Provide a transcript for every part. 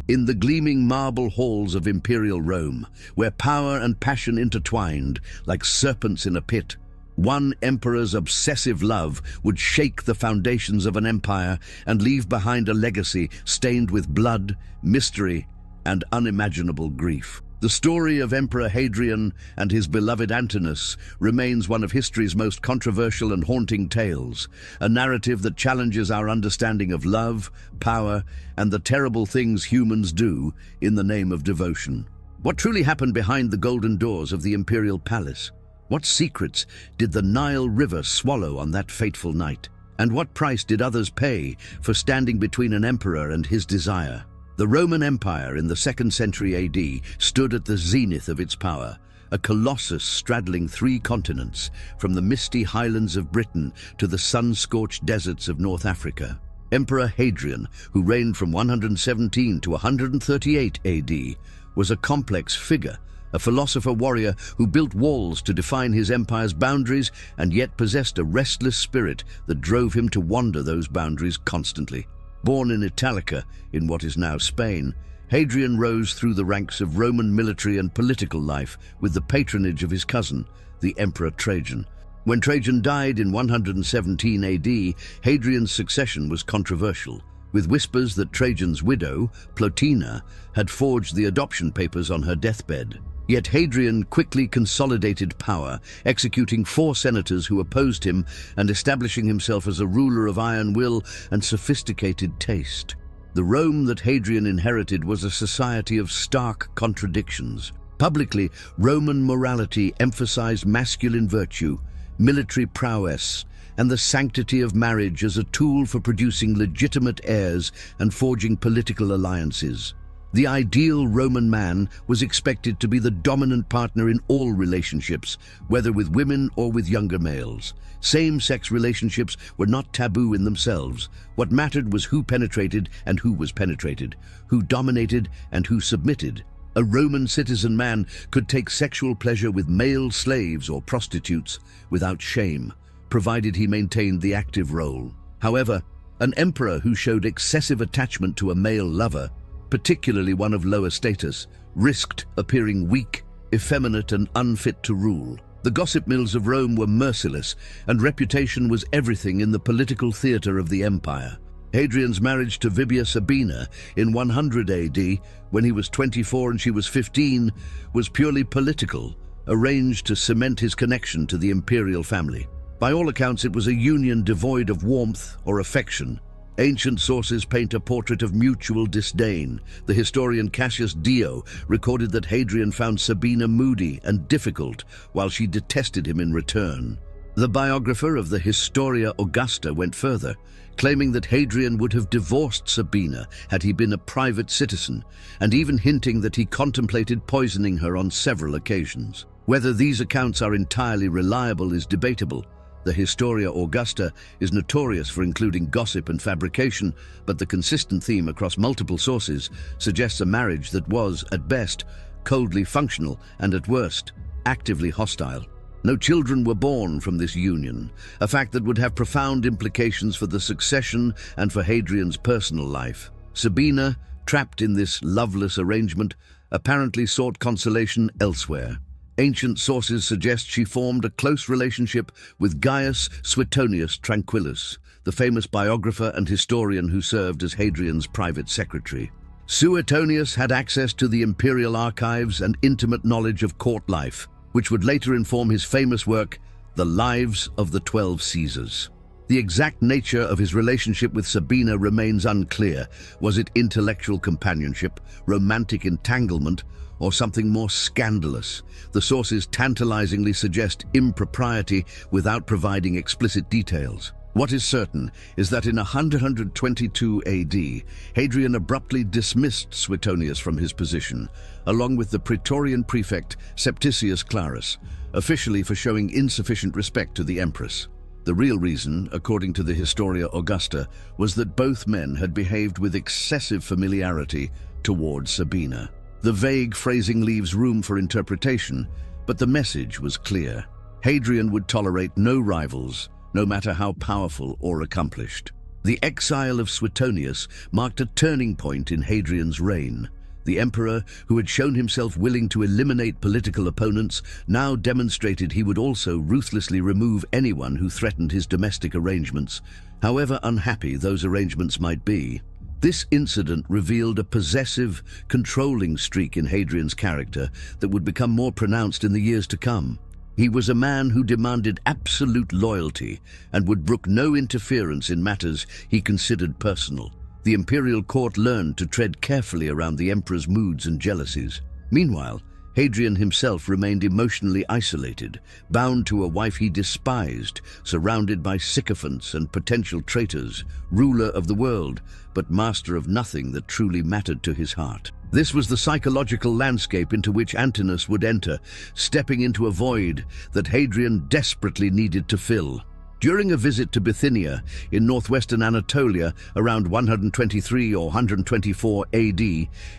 In the gleaming marble halls of imperial Rome, where power and passion intertwined like serpents in a pit, one emperor's obsessive love would shake the foundations of an empire and leave behind a legacy stained with blood, mystery, and unimaginable grief. The story of Emperor Hadrian and his beloved Antinous remains one of history's most controversial and haunting tales, a narrative that challenges our understanding of love, power, and the terrible things humans do in the name of devotion. What truly happened behind the golden doors of the imperial palace? What secrets did the Nile River swallow on that fateful night? And what price did others pay for standing between an emperor and his desire? The Roman Empire in the 2nd century AD stood at the zenith of its power, a colossus straddling 3 continents, from the misty highlands of Britain to the sun-scorched deserts of North Africa. Emperor Hadrian, who reigned from 117 to 138 AD, was a complex figure, a philosopher-warrior who built walls to define his empire's boundaries and yet possessed a restless spirit that drove him to wander those boundaries constantly. Born in Italica, in what is now Spain, Hadrian rose through the ranks of Roman military and political life with the patronage of his cousin, the Emperor Trajan. When Trajan died in 117 AD, Hadrian's succession was controversial, with whispers that Trajan's widow, Plotina, had forged the adoption papers on her deathbed. Yet Hadrian quickly consolidated power, executing 4 senators who opposed him and establishing himself as a ruler of iron will and sophisticated taste. The Rome that Hadrian inherited was a society of stark contradictions. Publicly, Roman morality emphasized masculine virtue, military prowess, and the sanctity of marriage as a tool for producing legitimate heirs and forging political alliances. The ideal Roman man was expected to be the dominant partner in all relationships, whether with women or with younger males. Same-sex relationships were not taboo in themselves. What mattered was who penetrated and who was penetrated, who dominated and who submitted. A Roman citizen man could take sexual pleasure with male slaves or prostitutes without shame, provided he maintained the active role. However, an emperor who showed excessive attachment to a male lover, particularly one of lower status, risked appearing weak, effeminate, and unfit to rule. The gossip mills of Rome were merciless, and reputation was everything in the political theater of the empire. Hadrian's marriage to Vibia Sabina in 100 AD, when he was 24 and she was 15, was purely political, arranged to cement his connection to the imperial family. By all accounts, it was a union devoid of warmth or affection. Ancient sources paint a portrait of mutual disdain. The historian Cassius Dio recorded that Hadrian found Sabina moody and difficult, while she detested him in return. The biographer of the Historia Augusta went further, claiming that Hadrian would have divorced Sabina had he been a private citizen, and even hinting that he contemplated poisoning her on several occasions. Whether these accounts are entirely reliable is debatable. The Historia Augusta is notorious for including gossip and fabrication, but the consistent theme across multiple sources suggests a marriage that was, at best, coldly functional and, at worst, actively hostile. No children were born from this union, a fact that would have profound implications for the succession and for Hadrian's personal life. Sabina, trapped in this loveless arrangement, apparently sought consolation elsewhere. Ancient sources suggest she formed a close relationship with Gaius Suetonius Tranquillus, the famous biographer and historian who served as Hadrian's private secretary. Suetonius had access to the imperial archives and intimate knowledge of court life, which would later inform his famous work, The Lives of the 12 Caesars. The exact nature of his relationship with Sabina remains unclear. Was it intellectual companionship, romantic entanglement, or something more scandalous? The sources tantalizingly suggest impropriety without providing explicit details. What is certain is that in 122 AD, Hadrian abruptly dismissed Suetonius from his position, along with the Praetorian prefect Septicius Clarus, officially for showing insufficient respect to the empress. The real reason, according to the Historia Augusta, was that both men had behaved with excessive familiarity towards Sabina. The vague phrasing leaves room for interpretation, but the message was clear. Hadrian would tolerate no rivals, no matter how powerful or accomplished. The exile of Suetonius marked a turning point in Hadrian's reign. The emperor, who had shown himself willing to eliminate political opponents, now demonstrated he would also ruthlessly remove anyone who threatened his domestic arrangements, however unhappy those arrangements might be. This incident revealed a possessive, controlling streak in Hadrian's character that would become more pronounced in the years to come. He was a man who demanded absolute loyalty and would brook no interference in matters he considered personal. The imperial court learned to tread carefully around the emperor's moods and jealousies. Meanwhile, Hadrian himself remained emotionally isolated, bound to a wife he despised, surrounded by sycophants and potential traitors, ruler of the world, but master of nothing that truly mattered to his heart. This was the psychological landscape into which Antinous would enter, stepping into a void that Hadrian desperately needed to fill. During a visit to Bithynia in northwestern Anatolia around 123 or 124 AD,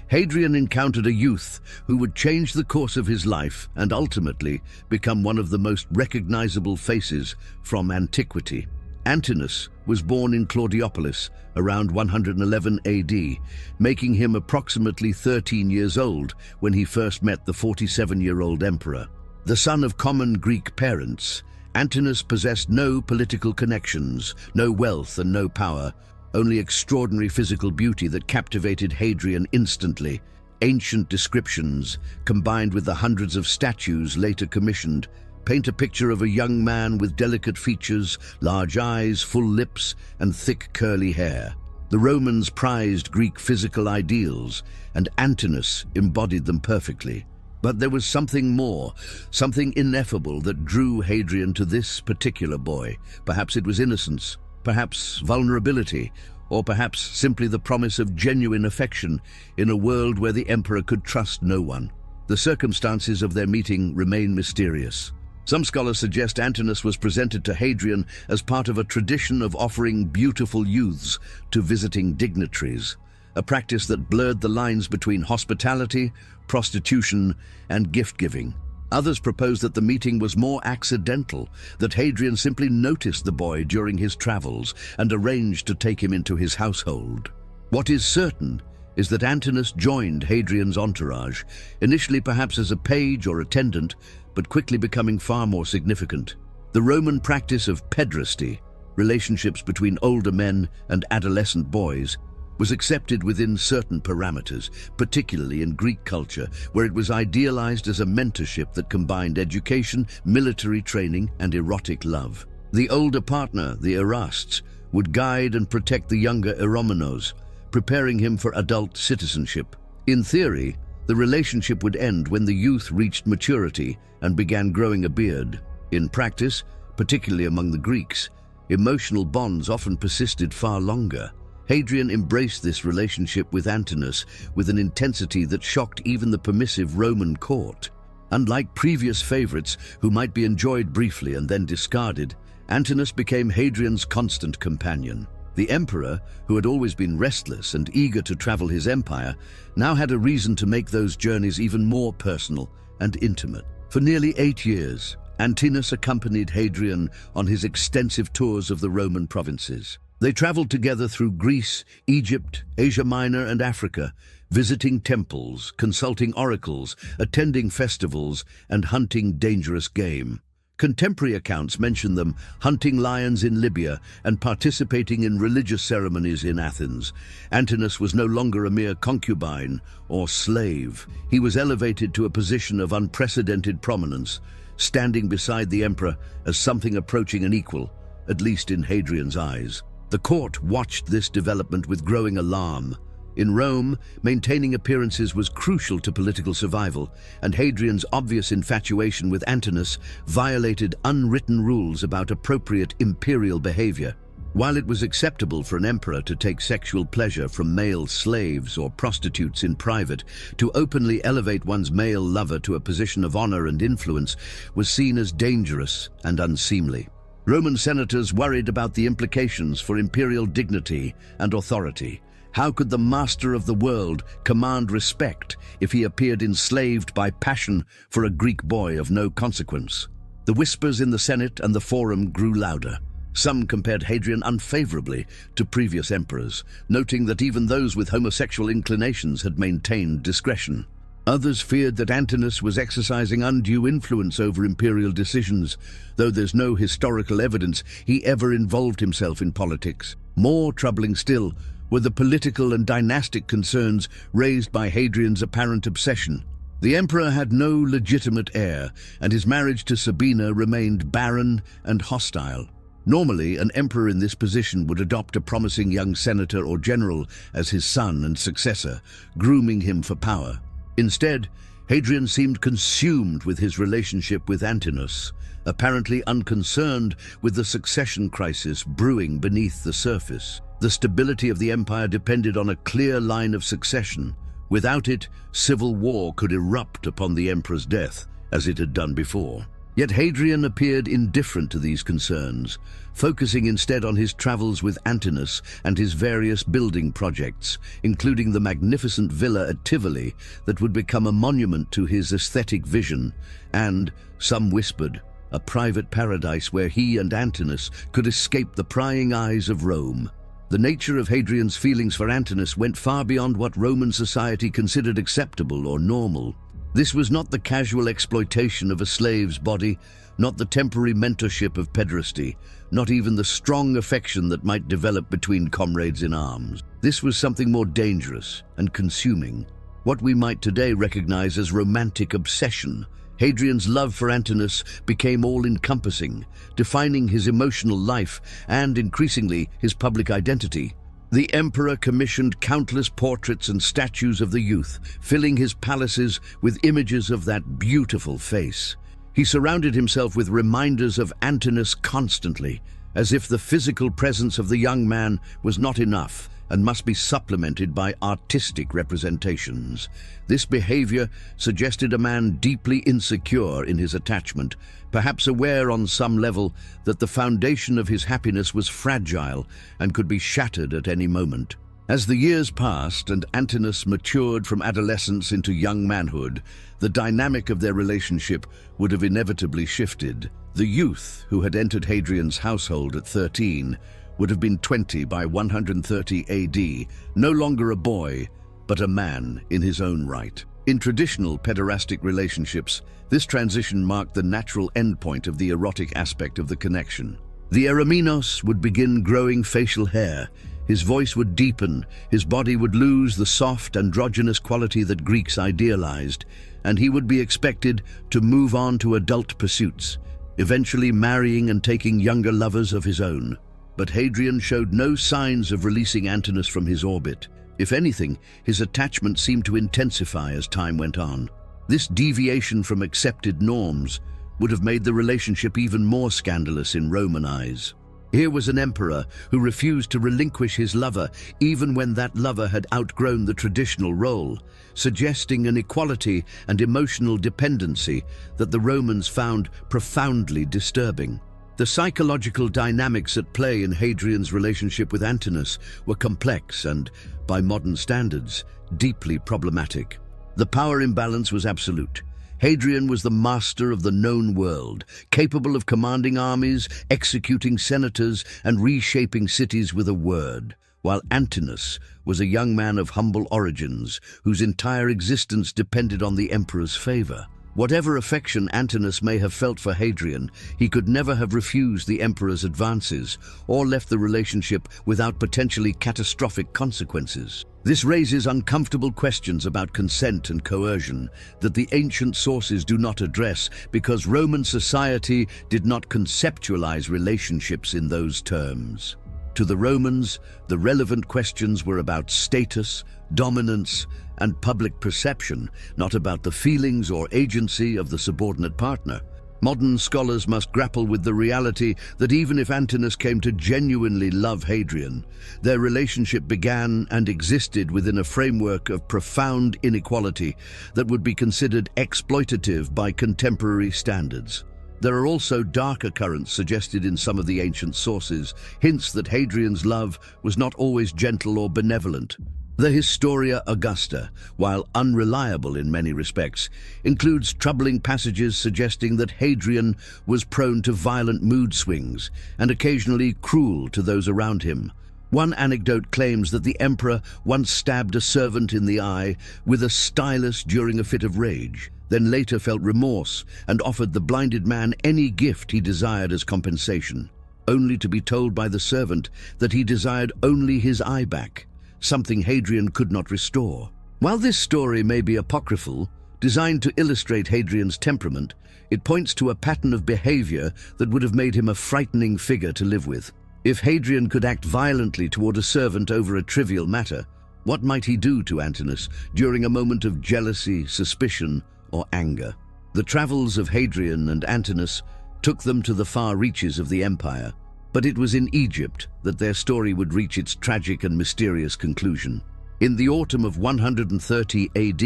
Hadrian encountered a youth who would change the course of his life and ultimately become one of the most recognizable faces from antiquity. Antinous was born in Claudiopolis around 111 AD, making him approximately 13 years old when he first met the 47-year-old emperor. The son of common Greek parents, Antinous possessed no political connections, no wealth and no power, only extraordinary physical beauty that captivated Hadrian instantly. Ancient descriptions, combined with the hundreds of statues later commissioned, paint a picture of a young man with delicate features, large eyes, full lips, and thick curly hair. The Romans prized Greek physical ideals, and Antinous embodied them perfectly. But there was something more, something ineffable that drew Hadrian to this particular boy. Perhaps it was innocence, perhaps vulnerability, or perhaps simply the promise of genuine affection in a world where the emperor could trust no one. The circumstances of their meeting remain mysterious. Some scholars suggest Antinous was presented to Hadrian as part of a tradition of offering beautiful youths to visiting dignitaries, a practice that blurred the lines between hospitality, prostitution, and gift-giving. Others propose that the meeting was more accidental, that Hadrian simply noticed the boy during his travels and arranged to take him into his household. What is certain is that Antinous joined Hadrian's entourage, initially perhaps as a page or attendant, but quickly becoming far more significant. The Roman practice of pederasty, relationships between older men and adolescent boys, was accepted within certain parameters, particularly in Greek culture, where it was idealized as a mentorship that combined education, military training, and erotic love. The older partner, the Erastes, would guide and protect the younger Eromenos, preparing him for adult citizenship. In theory, the relationship would end when the youth reached maturity and began growing a beard. In practice, particularly among the Greeks, emotional bonds often persisted far longer. Hadrian embraced this relationship with Antinous with an intensity that shocked even the permissive Roman court. Unlike previous favorites who might be enjoyed briefly and then discarded, Antinous became Hadrian's constant companion. The emperor, who had always been restless and eager to travel his empire, now had a reason to make those journeys even more personal and intimate. For nearly 8 years, Antinous accompanied Hadrian on his extensive tours of the Roman provinces. They traveled together through Greece, Egypt, Asia Minor, and Africa, visiting temples, consulting oracles, attending festivals, and hunting dangerous game. Contemporary accounts mention them hunting lions in Libya and participating in religious ceremonies in Athens. Antinous was no longer a mere concubine or slave. He was elevated to a position of unprecedented prominence, standing beside the emperor as something approaching an equal, at least in Hadrian's eyes. The court watched this development with growing alarm. In Rome, maintaining appearances was crucial to political survival, and Hadrian's obvious infatuation with Antinous violated unwritten rules about appropriate imperial behavior. While it was acceptable for an emperor to take sexual pleasure from male slaves or prostitutes in private, to openly elevate one's male lover to a position of honor and influence was seen as dangerous and unseemly. Roman senators worried about the implications for imperial dignity and authority. How could the master of the world command respect if he appeared enslaved by passion for a Greek boy of no consequence? The whispers in the Senate and the Forum grew louder. Some compared Hadrian unfavorably to previous emperors, noting that even those with homosexual inclinations had maintained discretion. Others feared that Antinous was exercising undue influence over imperial decisions, though there's no historical evidence he ever involved himself in politics. More troubling still were the political and dynastic concerns raised by Hadrian's apparent obsession. The emperor had no legitimate heir, and his marriage to Sabina remained barren and hostile. Normally, an emperor in this position would adopt a promising young senator or general as his son and successor, grooming him for power. Instead, Hadrian seemed consumed with his relationship with Antinous, apparently unconcerned with the succession crisis brewing beneath the surface. The stability of the empire depended on a clear line of succession. Without it, civil war could erupt upon the emperor's death, as it had done before. Yet Hadrian appeared indifferent to these concerns, focusing instead on his travels with Antinous and his various building projects, including the magnificent villa at Tivoli that would become a monument to his aesthetic vision, and, some whispered, a private paradise where he and Antinous could escape the prying eyes of Rome. The nature of Hadrian's feelings for Antinous went far beyond what Roman society considered acceptable or normal. This was not the casual exploitation of a slave's body, not the temporary mentorship of pederasty, not even the strong affection that might develop between comrades in arms. This was something more dangerous and consuming, what we might today recognize as romantic obsession. Hadrian's love for Antinous became all-encompassing, defining his emotional life and, increasingly, his public identity. The emperor commissioned countless portraits and statues of the youth, filling his palaces with images of that beautiful face. He surrounded himself with reminders of Antinous constantly, as if the physical presence of the young man was not enough and must be supplemented by artistic representations. This behavior suggested a man deeply insecure in his attachment, perhaps aware on some level that the foundation of his happiness was fragile and could be shattered at any moment. As the years passed and Antinous matured from adolescence into young manhood, the dynamic of their relationship would have inevitably shifted. The youth, who had entered Hadrian's household at 13, would have been 20 by 130 AD, no longer a boy, but a man in his own right. In traditional pederastic relationships, this transition marked the natural endpoint of the erotic aspect of the connection. The eromenos would begin growing facial hair, his voice would deepen, his body would lose the soft, androgynous quality that Greeks idealized, and he would be expected to move on to adult pursuits, eventually marrying and taking younger lovers of his own. But Hadrian showed no signs of releasing Antinous from his orbit. If anything, his attachment seemed to intensify as time went on. This deviation from accepted norms would have made the relationship even more scandalous in Roman eyes. Here was an emperor who refused to relinquish his lover even when that lover had outgrown the traditional role, suggesting an equality and emotional dependency that the Romans found profoundly disturbing. The psychological dynamics at play in Hadrian's relationship with Antinous were complex and, by modern standards, deeply problematic. The power imbalance was absolute. Hadrian was the master of the known world, capable of commanding armies, executing senators, and reshaping cities with a word, while Antinous was a young man of humble origins, whose entire existence depended on the emperor's favor. Whatever affection Antinous may have felt for Hadrian, he could never have refused the emperor's advances or left the relationship without potentially catastrophic consequences. This raises uncomfortable questions about consent and coercion that the ancient sources do not address because Roman society did not conceptualize relationships in those terms. To the Romans, the relevant questions were about status, dominance, and public perception, not about the feelings or agency of the subordinate partner. Modern scholars must grapple with the reality that even if Antinous came to genuinely love Hadrian, their relationship began and existed within a framework of profound inequality that would be considered exploitative by contemporary standards. There are also darker currents suggested in some of the ancient sources, hints that Hadrian's love was not always gentle or benevolent. The Historia Augusta, while unreliable in many respects, includes troubling passages suggesting that Hadrian was prone to violent mood swings and occasionally cruel to those around him. One anecdote claims that the emperor once stabbed a servant in the eye with a stylus during a fit of rage, then later felt remorse and offered the blinded man any gift he desired as compensation, only to be told by the servant that he desired only his eye back, something Hadrian could not restore. While this story may be apocryphal, designed to illustrate Hadrian's temperament, it points to a pattern of behavior that would have made him a frightening figure to live with. If Hadrian could act violently toward a servant over a trivial matter, what might he do to Antinous during a moment of jealousy, suspicion, or anger? The travels of Hadrian and Antinous took them to the far reaches of the empire, but it was in Egypt that their story would reach its tragic and mysterious conclusion. In the autumn of 130 AD,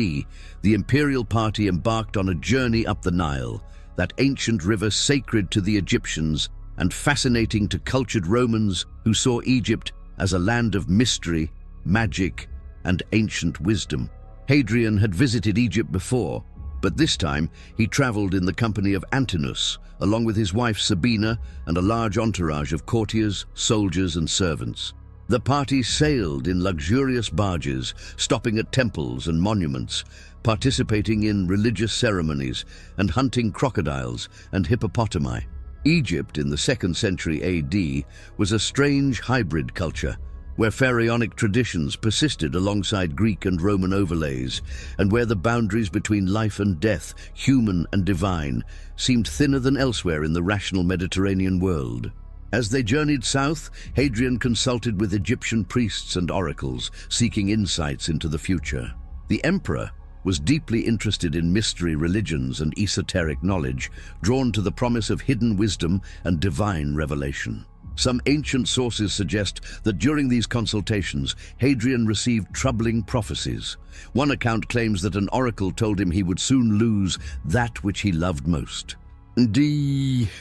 the imperial party embarked on a journey up the Nile, that ancient river sacred to the Egyptians and fascinating to cultured Romans who saw Egypt as a land of mystery, magic, and ancient wisdom. Hadrian had visited Egypt before, but this time he traveled in the company of Antinous, along with his wife Sabina and a large entourage of courtiers, soldiers, and servants. The party sailed in luxurious barges, stopping at temples and monuments, participating in religious ceremonies, and hunting crocodiles and hippopotami. Egypt in the 2nd century AD was a strange hybrid culture, where pharaonic traditions persisted alongside Greek and Roman overlays, and where the boundaries between life and death, human and divine, seemed thinner than elsewhere in the rational Mediterranean world. As they journeyed south, Hadrian consulted with Egyptian priests and oracles, seeking insights into the future. The emperor was deeply interested in mystery religions and esoteric knowledge, drawn to the promise of hidden wisdom and divine revelation. Some ancient sources suggest that during these consultations, Hadrian received troubling prophecies. One account claims that an oracle told him he would soon lose that which he loved most.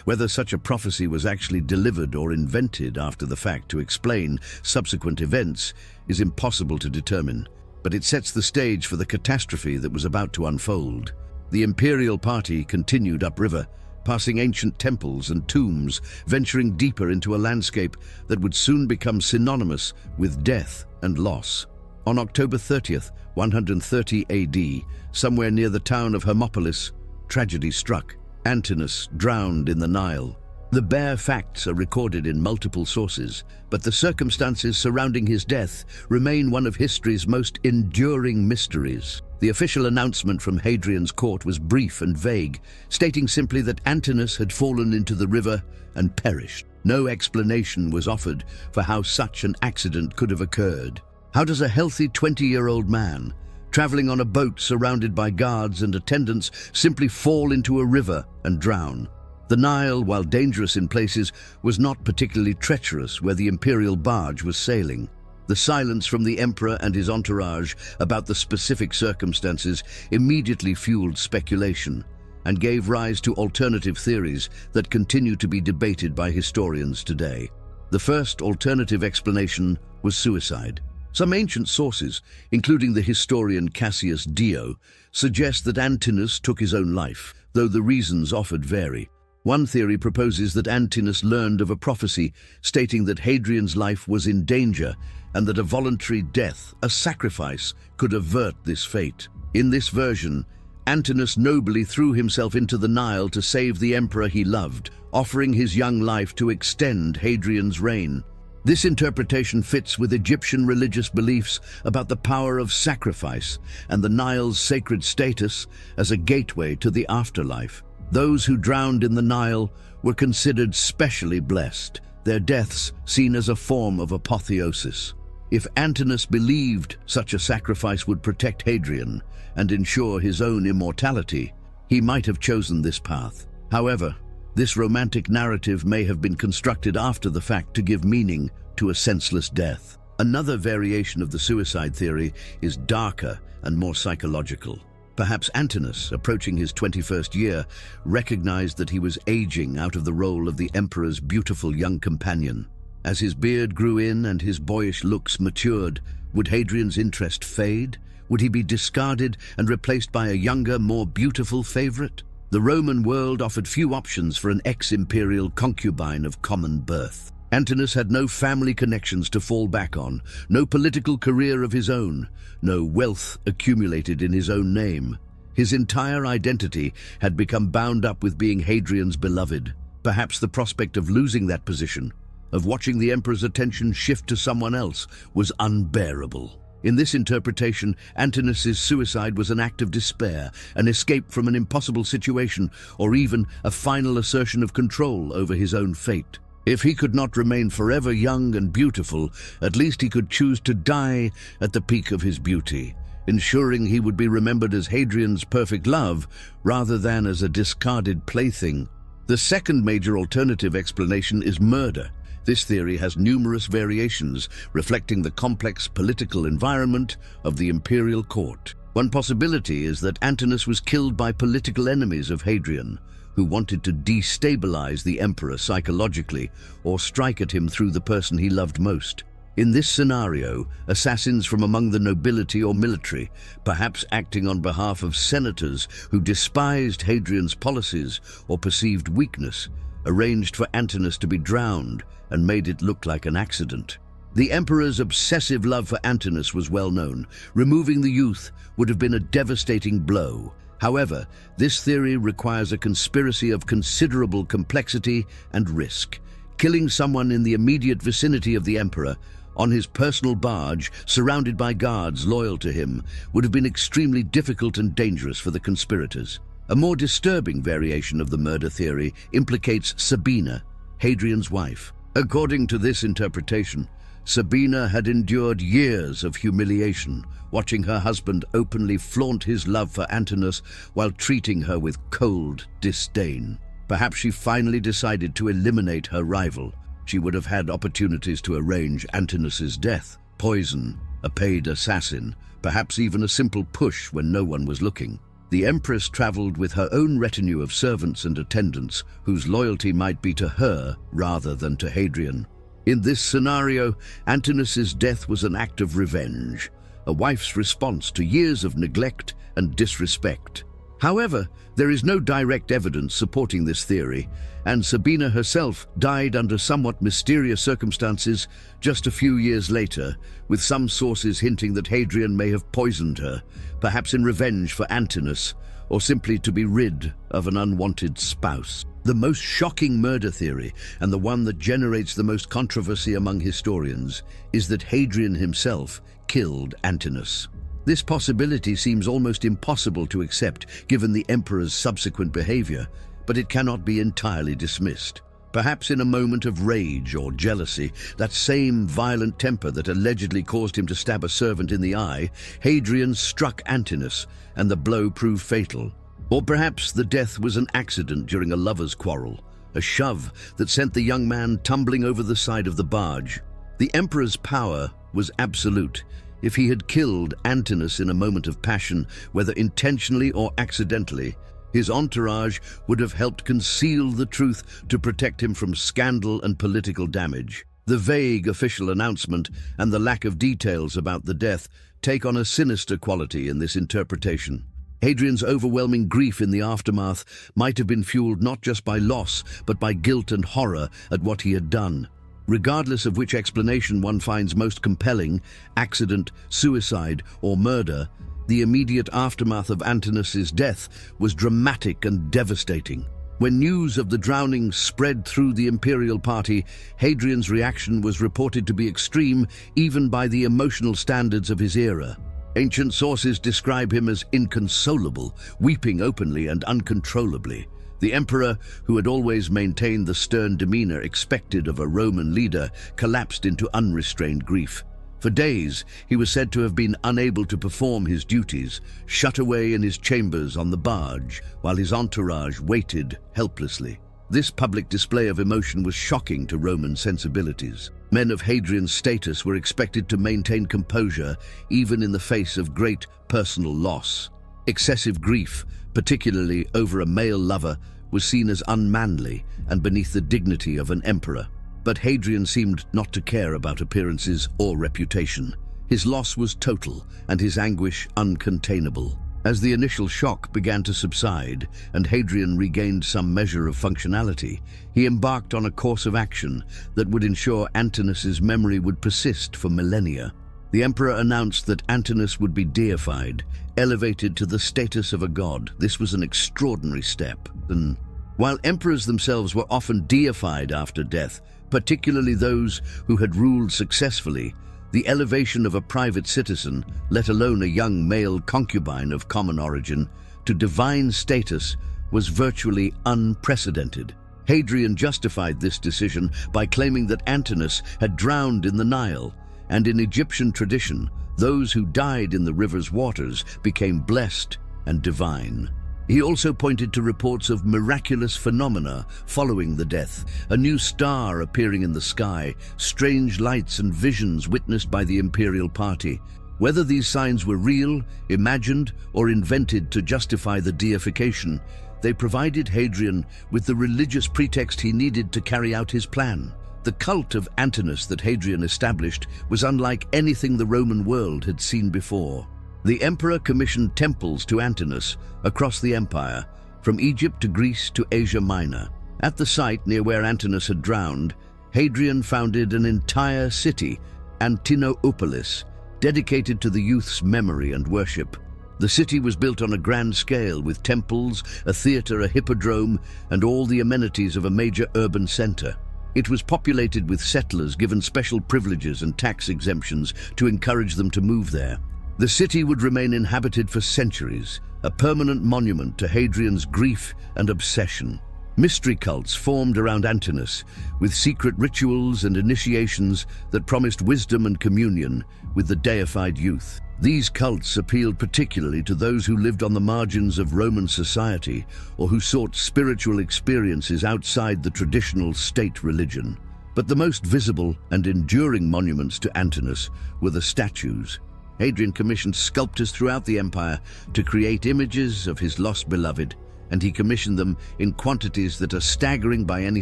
Whether such a prophecy was actually delivered or invented after the fact to explain subsequent events is impossible to determine, but it sets the stage for the catastrophe that was about to unfold. The imperial party continued upriver, passing ancient temples and tombs, venturing deeper into a landscape that would soon become synonymous with death and loss. On October 30th, 130 AD, somewhere near the town of Hermopolis, tragedy struck. Antinous drowned in the Nile. The bare facts are recorded in multiple sources, but the circumstances surrounding his death remain one of history's most enduring mysteries. The official announcement from Hadrian's court was brief and vague, stating simply that Antinous had fallen into the river and perished. No explanation was offered for how such an accident could have occurred. How does a healthy 20-year-old man, traveling on a boat surrounded by guards and attendants, simply fall into a river and drown? The Nile, while dangerous in places, was not particularly treacherous where the imperial barge was sailing. The silence from the emperor and his entourage about the specific circumstances immediately fueled speculation and gave rise to alternative theories that continue to be debated by historians today. The first alternative explanation was suicide. Some ancient sources, including the historian Cassius Dio, suggest that Antinous took his own life, though the reasons offered vary. One theory proposes that Antinous learned of a prophecy stating that Hadrian's life was in danger and that a voluntary death, a sacrifice, could avert this fate. In this version, Antinous nobly threw himself into the Nile to save the emperor he loved, offering his young life to extend Hadrian's reign. This interpretation fits with Egyptian religious beliefs about the power of sacrifice and the Nile's sacred status as a gateway to the afterlife. Those who drowned in the Nile were considered specially blessed, their deaths seen as a form of apotheosis. If Antinous believed such a sacrifice would protect Hadrian and ensure his own immortality, he might have chosen this path. However, this romantic narrative may have been constructed after the fact to give meaning to a senseless death. Another variation of the suicide theory is darker and more psychological. Perhaps Antinous, approaching his 21st year, recognized that he was aging out of the role of the emperor's beautiful young companion. As his beard grew in and his boyish looks matured, would Hadrian's interest fade? Would he be discarded and replaced by a younger, more beautiful favorite? The Roman world offered few options for an ex-imperial concubine of common birth. Antinous had no family connections to fall back on, no political career of his own, no wealth accumulated in his own name. His entire identity had become bound up with being Hadrian's beloved. Perhaps the prospect of losing that position, of watching the emperor's attention shift to someone else, was unbearable. In this interpretation, Antinous' suicide was an act of despair, an escape from an impossible situation, or even a final assertion of control over his own fate. If he could not remain forever young and beautiful, at least he could choose to die at the peak of his beauty, ensuring he would be remembered as Hadrian's perfect love rather than as a discarded plaything. The second major alternative explanation is murder. This theory has numerous variations, reflecting the complex political environment of the imperial court. One possibility is that Antinous was killed by political enemies of Hadrian, who wanted to destabilize the emperor psychologically or strike at him through the person he loved most. In this scenario, assassins from among the nobility or military, perhaps acting on behalf of senators who despised Hadrian's policies or perceived weakness, arranged for Antinous to be drowned and made it look like an accident. The emperor's obsessive love for Antinous was well known. Removing the youth would have been a devastating blow. However, this theory requires a conspiracy of considerable complexity and risk. Killing someone in the immediate vicinity of the emperor, on his personal barge, surrounded by guards loyal to him, would have been extremely difficult and dangerous for the conspirators. A more disturbing variation of the murder theory implicates Sabina, Hadrian's wife. According to this interpretation, Sabina had endured years of humiliation, watching her husband openly flaunt his love for Antinous while treating her with cold disdain. Perhaps she finally decided to eliminate her rival. She would have had opportunities to arrange Antinous' death, poison, a paid assassin, perhaps even a simple push when no one was looking. The empress traveled with her own retinue of servants and attendants, whose loyalty might be to her rather than to Hadrian. In this scenario, Antinous' death was an act of revenge, a wife's response to years of neglect and disrespect. However, there is no direct evidence supporting this theory, and Sabina herself died under somewhat mysterious circumstances just a few years later, with some sources hinting that Hadrian may have poisoned her, perhaps in revenge for Antinous, or simply to be rid of an unwanted spouse. The most shocking murder theory, and the one that generates the most controversy among historians, is that Hadrian himself killed Antinous. This possibility seems almost impossible to accept given the emperor's subsequent behavior, but it cannot be entirely dismissed. Perhaps in a moment of rage or jealousy, that same violent temper that allegedly caused him to stab a servant in the eye, Hadrian struck Antinous, and the blow proved fatal. Or perhaps the death was an accident during a lover's quarrel, a shove that sent the young man tumbling over the side of the barge. The emperor's power was absolute. If he had killed Antinous in a moment of passion, whether intentionally or accidentally, his entourage would have helped conceal the truth to protect him from scandal and political damage. The vague official announcement and the lack of details about the death take on a sinister quality in this interpretation. Hadrian's overwhelming grief in the aftermath might have been fueled not just by loss, but by guilt and horror at what he had done. Regardless of which explanation one finds most compelling, accident, suicide, or murder, the immediate aftermath of Antinous' death was dramatic and devastating. When news of the drowning spread through the imperial party, Hadrian's reaction was reported to be extreme even by the emotional standards of his era. Ancient sources describe him as inconsolable, weeping openly and uncontrollably. The emperor, who had always maintained the stern demeanor expected of a Roman leader, collapsed into unrestrained grief. For days, he was said to have been unable to perform his duties, shut away in his chambers on the barge, while his entourage waited helplessly. This public display of emotion was shocking to Roman sensibilities. Men of Hadrian's status were expected to maintain composure even in the face of great personal loss. Excessive grief, particularly over a male lover, was seen as unmanly and beneath the dignity of an emperor. But Hadrian seemed not to care about appearances or reputation. His loss was total and his anguish uncontainable. As the initial shock began to subside and Hadrian regained some measure of functionality, he embarked on a course of action that would ensure Antinous' memory would persist for millennia. The emperor announced that Antinous would be deified, elevated to the status of a god. This was an extraordinary step. And while emperors themselves were often deified after death, particularly those who had ruled successfully, the elevation of a private citizen, let alone a young male concubine of common origin, to divine status was virtually unprecedented. Hadrian justified this decision by claiming that Antinous had drowned in the Nile, and in Egyptian tradition, those who died in the river's waters became blessed and divine. He also pointed to reports of miraculous phenomena following the death, a new star appearing in the sky, strange lights and visions witnessed by the imperial party. Whether these signs were real, imagined, or invented to justify the deification, they provided Hadrian with the religious pretext he needed to carry out his plan. The cult of Antinous that Hadrian established was unlike anything the Roman world had seen before. The emperor commissioned temples to Antinous across the empire, from Egypt to Greece to Asia Minor. At the site near where Antinous had drowned, Hadrian founded an entire city, Antinopolis, dedicated to the youth's memory and worship. The city was built on a grand scale with temples, a theater, a hippodrome, and all the amenities of a major urban center. It was populated with settlers given special privileges and tax exemptions to encourage them to move there. The city would remain inhabited for centuries, a permanent monument to Hadrian's grief and obsession. Mystery cults formed around Antinous, with secret rituals and initiations that promised wisdom and communion with the deified youth. These cults appealed particularly to those who lived on the margins of Roman society or who sought spiritual experiences outside the traditional state religion. But the most visible and enduring monuments to Antinous were the statues. Hadrian commissioned sculptors throughout the empire to create images of his lost beloved, and he commissioned them in quantities that are staggering by any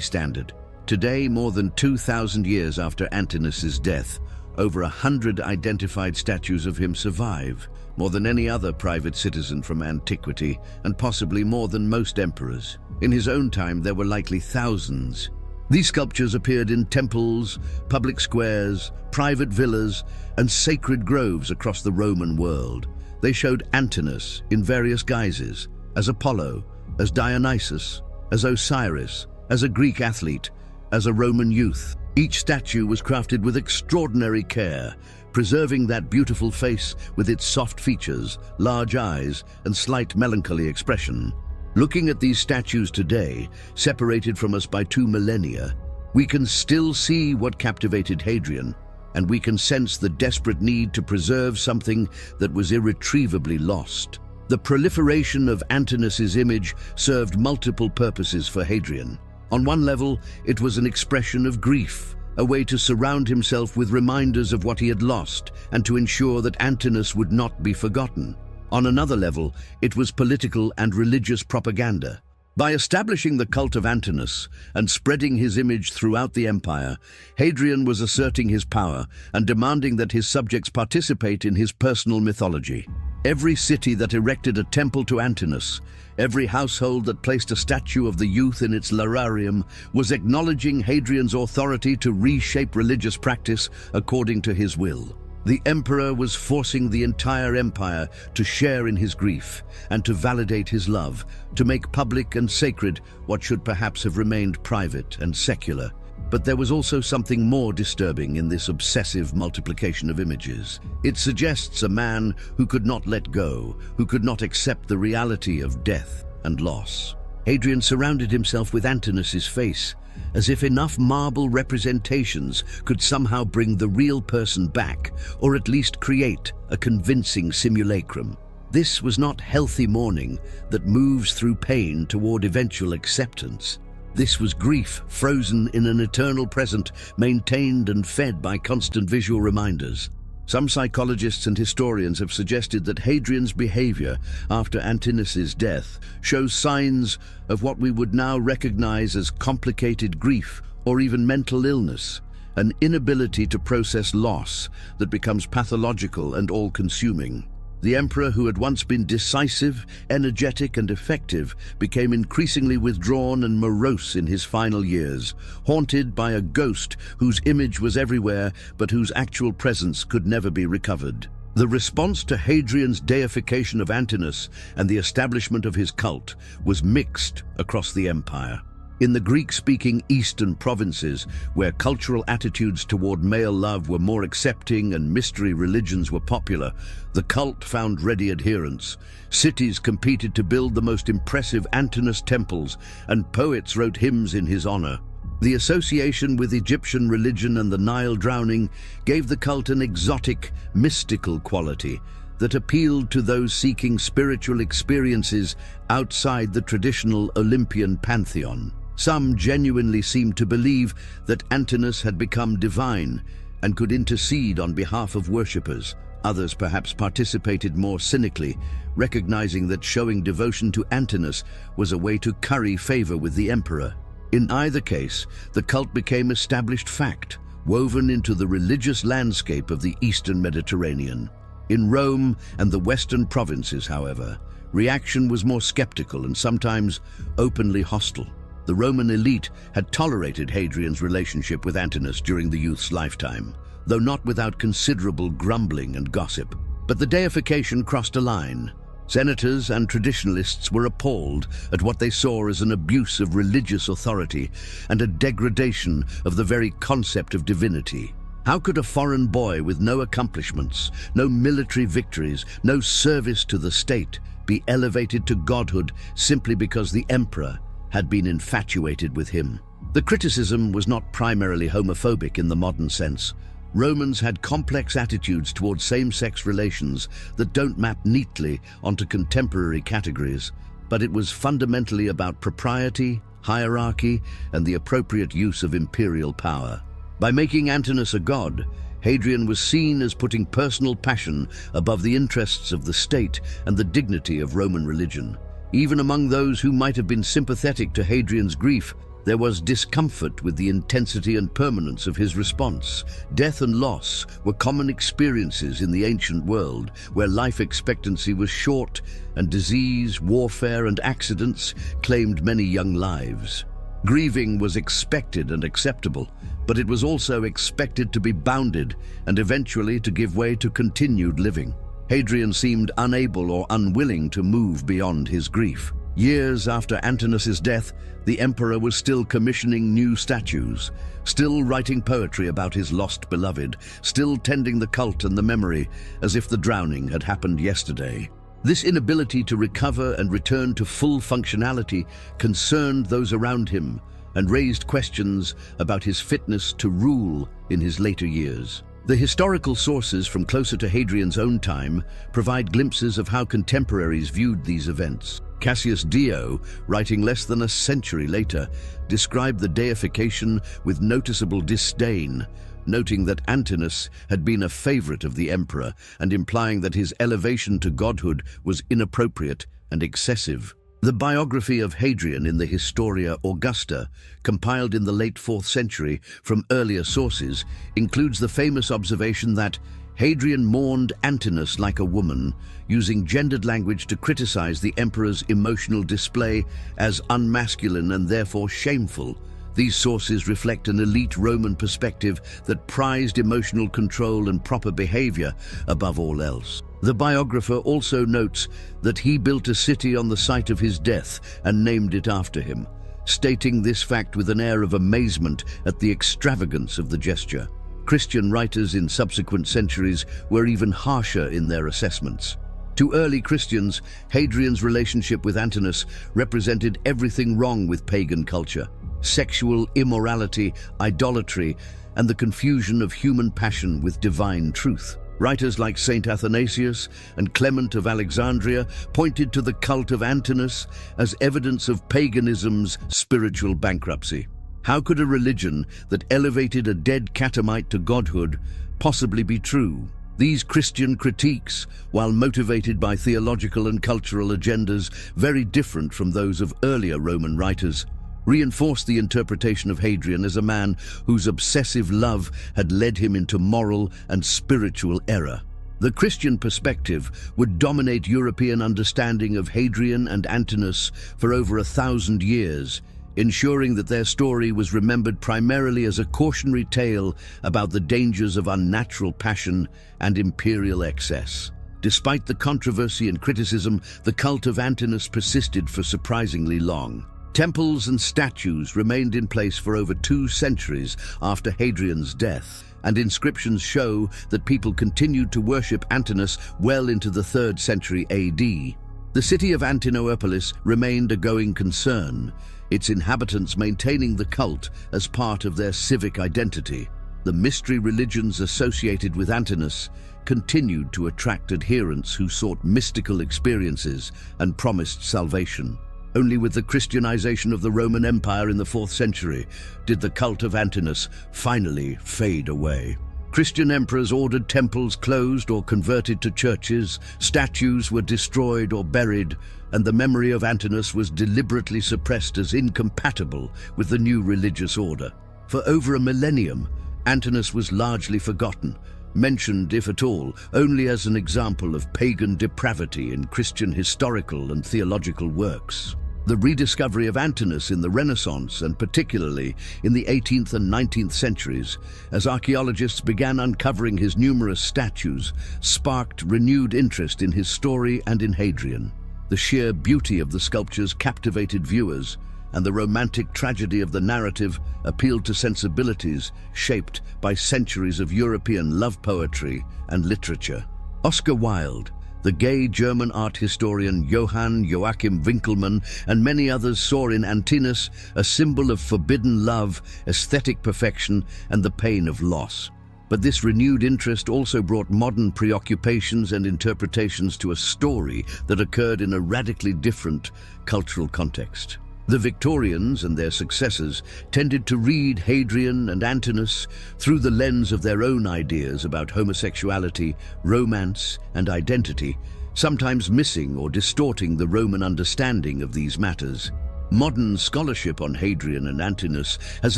standard. Today, more than 2,000 years after Antinous' death, over 100 identified statues of him survive, more than any other private citizen from antiquity, and possibly more than most emperors. In his own time, there were likely thousands. These sculptures appeared in temples, public squares, private villas, and sacred groves across the Roman world. They showed Antinous in various guises, as Apollo, as Dionysus, as Osiris, as a Greek athlete, as a Roman youth. Each statue was crafted with extraordinary care, preserving that beautiful face with its soft features, large eyes, and slight melancholy expression. Looking at these statues today, separated from us by 2 millennia, we can still see what captivated Hadrian, and we can sense the desperate need to preserve something that was irretrievably lost. The proliferation of Antinous' image served multiple purposes for Hadrian. On one level, it was an expression of grief, a way to surround himself with reminders of what he had lost and to ensure that Antinous would not be forgotten. On another level, it was political and religious propaganda. By establishing the cult of Antinous and spreading his image throughout the empire, Hadrian was asserting his power and demanding that his subjects participate in his personal mythology. Every city that erected a temple to Antinous, every household that placed a statue of the youth in its lararium, was acknowledging Hadrian's authority to reshape religious practice according to his will. The emperor was forcing the entire empire to share in his grief and to validate his love, to make public and sacred what should perhaps have remained private and secular. But there was also something more disturbing in this obsessive multiplication of images. It suggests a man who could not let go, who could not accept the reality of death and loss. Hadrian surrounded himself with Antinous' face, as if enough marble representations could somehow bring the real person back, or at least create a convincing simulacrum. This was not healthy mourning that moves through pain toward eventual acceptance. This was grief frozen in an eternal present, maintained and fed by constant visual reminders. Some psychologists and historians have suggested that Hadrian's behavior after Antinous' death shows signs of what we would now recognize as complicated grief or even mental illness, an inability to process loss that becomes pathological and all-consuming. The emperor, who had once been decisive, energetic, and effective, became increasingly withdrawn and morose in his final years, haunted by a ghost whose image was everywhere but whose actual presence could never be recovered. The response to Hadrian's deification of Antinous and the establishment of his cult was mixed across the empire. In the Greek-speaking eastern provinces, where cultural attitudes toward male love were more accepting and mystery religions were popular, the cult found ready adherents. Cities competed to build the most impressive Antinous temples, and poets wrote hymns in his honor. The association with Egyptian religion and the Nile drowning gave the cult an exotic, mystical quality that appealed to those seeking spiritual experiences outside the traditional Olympian pantheon. Some genuinely seemed to believe that Antinous had become divine and could intercede on behalf of worshippers. Others perhaps participated more cynically, recognizing that showing devotion to Antinous was a way to curry favor with the emperor. In either case, the cult became established fact, woven into the religious landscape of the Eastern Mediterranean. In Rome and the Western provinces, however, reaction was more skeptical and sometimes openly hostile. The Roman elite had tolerated Hadrian's relationship with Antinous during the youth's lifetime, though not without considerable grumbling and gossip. But the deification crossed a line. Senators and traditionalists were appalled at what they saw as an abuse of religious authority and a degradation of the very concept of divinity. How could a foreign boy with no accomplishments, no military victories, no service to the state, be elevated to godhood simply because the emperor had been infatuated with him? The criticism was not primarily homophobic in the modern sense. Romans had complex attitudes towards same-sex relations that don't map neatly onto contemporary categories, but it was fundamentally about propriety, hierarchy, and the appropriate use of imperial power. By making Antinous a god, Hadrian was seen as putting personal passion above the interests of the state and the dignity of Roman religion. Even among those who might have been sympathetic to Hadrian's grief, there was discomfort with the intensity and permanence of his response. Death and loss were common experiences in the ancient world, where life expectancy was short and disease, warfare, and accidents claimed many young lives. Grieving was expected and acceptable, but it was also expected to be bounded and eventually to give way to continued living. Hadrian seemed unable or unwilling to move beyond his grief. Years after Antinous' death, the emperor was still commissioning new statues, still writing poetry about his lost beloved, still tending the cult and the memory as if the drowning had happened yesterday. This inability to recover and return to full functionality concerned those around him and raised questions about his fitness to rule in his later years. The historical sources from closer to Hadrian's own time provide glimpses of how contemporaries viewed these events. Cassius Dio, writing less than a century later, described the deification with noticeable disdain, noting that Antinous had been a favorite of the emperor and implying that his elevation to godhood was inappropriate and excessive. The biography of Hadrian in the Historia Augusta, compiled in the late 4th century from earlier sources, includes the famous observation that Hadrian mourned Antinous like a woman, using gendered language to criticize the emperor's emotional display as unmasculine and therefore shameful. These sources reflect an elite Roman perspective that prized emotional control and proper behavior above all else. The biographer also notes that he built a city on the site of his death and named it after him, stating this fact with an air of amazement at the extravagance of the gesture. Christian writers in subsequent centuries were even harsher in their assessments. To early Christians, Hadrian's relationship with Antinous represented everything wrong with pagan culture: sexual immorality, idolatry, and the confusion of human passion with divine truth. Writers like Saint Athanasius and Clement of Alexandria pointed to the cult of Antinous as evidence of paganism's spiritual bankruptcy. How could a religion that elevated a dead catamite to godhood possibly be true? These Christian critiques, while motivated by theological and cultural agendas very different from those of earlier Roman writers, reinforced the interpretation of Hadrian as a man whose obsessive love had led him into moral and spiritual error. The Christian perspective would dominate European understanding of Hadrian and Antinous for over 1,000 years, ensuring that their story was remembered primarily as a cautionary tale about the dangers of unnatural passion and imperial excess. Despite the controversy and criticism, the cult of Antinous persisted for surprisingly long. Temples and statues remained in place for over 2 centuries after Hadrian's death, and inscriptions show that people continued to worship Antinous well into the 3rd century AD. The city of Antinopolis remained a going concern, its inhabitants maintaining the cult as part of their civic identity. The mystery religions associated with Antinous continued to attract adherents who sought mystical experiences and promised salvation. Only with the Christianization of the Roman Empire in the 4th century did the cult of Antinous finally fade away. Christian emperors ordered temples closed or converted to churches, statues were destroyed or buried, and the memory of Antinous was deliberately suppressed as incompatible with the new religious order. For over a millennium, Antinous was largely forgotten, mentioned, if at all, only as an example of pagan depravity in Christian historical and theological works. The rediscovery of Antinous in the Renaissance, and particularly in the 18th and 19th centuries, as archaeologists began uncovering his numerous statues, sparked renewed interest in his story and in Hadrian. The sheer beauty of the sculptures captivated viewers, and the romantic tragedy of the narrative appealed to sensibilities shaped by centuries of European love poetry and literature. Oscar Wilde, the gay German art historian Johann Joachim Winckelmann, and many others saw in Antinous a symbol of forbidden love, aesthetic perfection, and the pain of loss. But this renewed interest also brought modern preoccupations and interpretations to a story that occurred in a radically different cultural context. The Victorians and their successors tended to read Hadrian and Antinous through the lens of their own ideas about homosexuality, romance, and identity, sometimes missing or distorting the Roman understanding of these matters. Modern scholarship on Hadrian and Antinous has